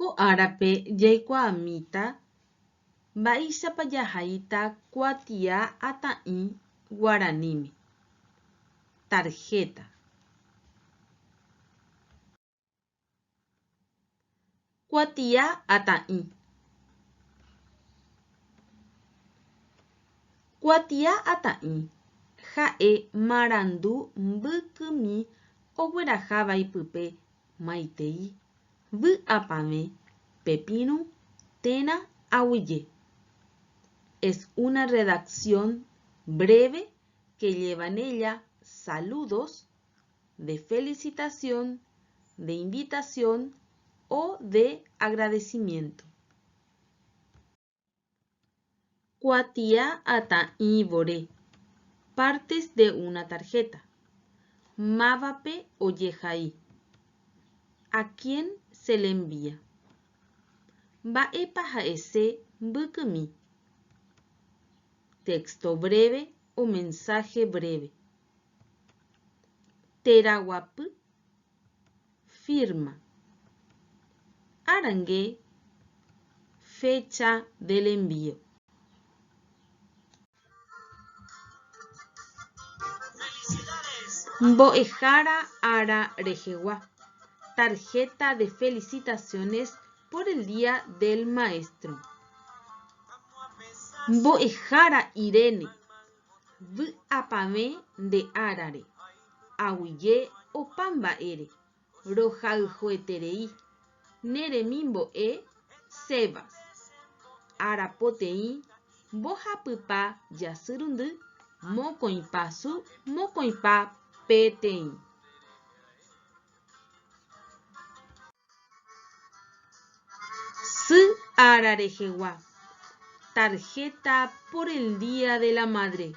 Ko'árape jaikuaamíta mba'éichapa jaháita kuatia ata'ĩ guaraníme. Tarjeta. Kuatia ata'ĩ. Kuatia ata'ĩ ha'e marandu mbykymi ogueraha vaipype maitei vy'apavẽ pepirũ térã aguyje. Es una redacción breve que lleva en ella saludos de felicitación, de invitación o de agradecimiento. Kuatia ata'ĩ vore. Partes de una tarjeta. Mávape ojehai. ¿A quién se le envía? Mba'épa ha'ese mbykymi. Texto breve o mensaje breve. Teraguapy. Firma. Arangue. Fecha del envío. Mbo'ehára ára rehegua. Tarjeta de felicitaciones por el Día del Maestro. Mbo'ehára Irene. Vy'apavẽ nde árare. Aguyje opa mba'ére. Rohayhueterei. Neremimbo'e Sebas. Arapoteĩ mbohapypa jasy rundy mokõipa su mokõipa peteĩ. Sy ára rehegua. Tarjeta por el Día de la Madre.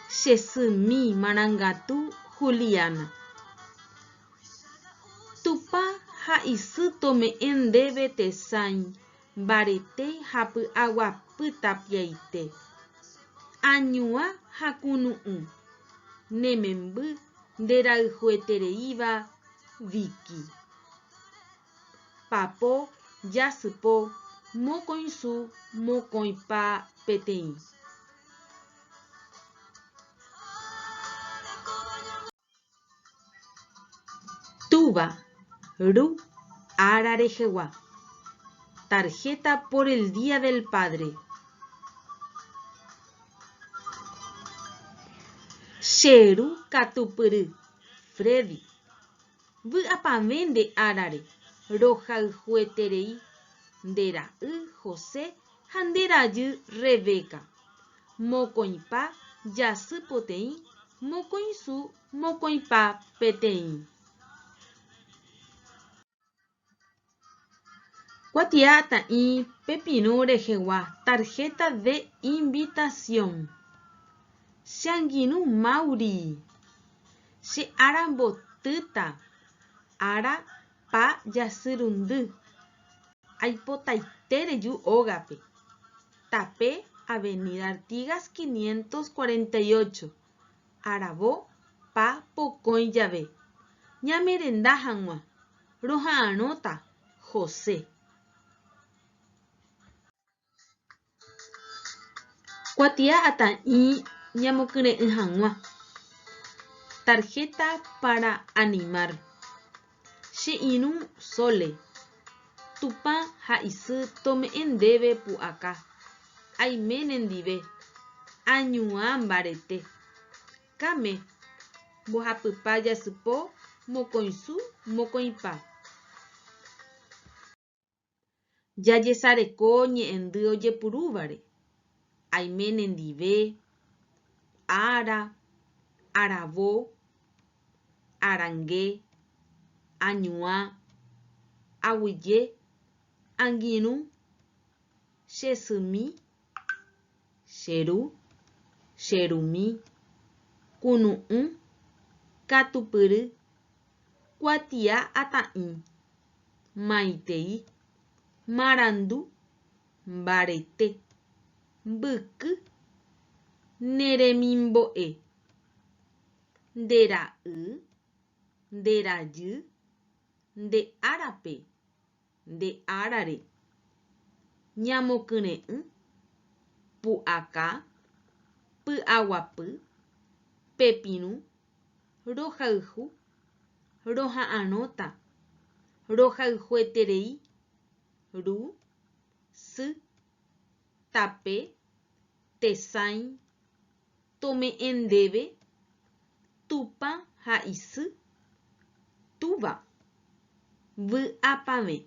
Chesymi marangatu Juliana. Tupa ha'isy tome'ẽ ndéve tesãi mbarete ha py'aguapytapiaite. Añuã ha kunu'ũ. Nememby nderayhuetereíva Vicky. Papo jasypo mokõisu mokõipa peteĩ. Túva. Ru ára rehegua. Tarjeta por el Día del Padre. Cheru katupyry. Freddy. Vy'apavẽ nde árare. Rohayhueterei ndera'y José ha nderajy Rebeca. Mokõipa jasypoteĩ mokõisu mokõipa peteĩ. Kuatia ata'ĩ pepirũ rehegua. Tarjeta de invitación. Che angirũ Mauri. Che ára mbotýta. Ára pa jasy rundy. Aipotaite reju ógape. Tape Avenida Artigas 548. Aravo pa pokõi jave. Ñamerenda hag̃ua. Roha'ãrõta José. Kuatia ata'ĩ ñamokyre'ỹ hag̃ua. Tarjeta para animar. Che irũ Sole. Tupa ha'isy tome'ẽ ndéve pu'aka. Aime nendive. Añuã mbarete. Kame. Mbohapypa jasypo mokõisu mokõipa. Jajesareko ñe'ẽndy ojepurúvare. Aime nendive. Ára. Aravo. Arangue. Añuã. Aguyje. Angirũ. Chesymi. Cheru. Cherumi. Kunu'ũ. Katupyry. Kuatia ata'ĩ. Maitei. Marandu. Mbarete. Mbyky. Neremimbo'e. Ndera'y. Nderajy. nde árape, nde árare, ñamokyre'ỹ, pu'aka, py'aguapy, pepirũ, rohayhu, roha'ãrõta, rohayhueterei, ru, sy, tape, tesãi, tome'ẽndéve, tupa ha isy, túva, vy'apavẽ.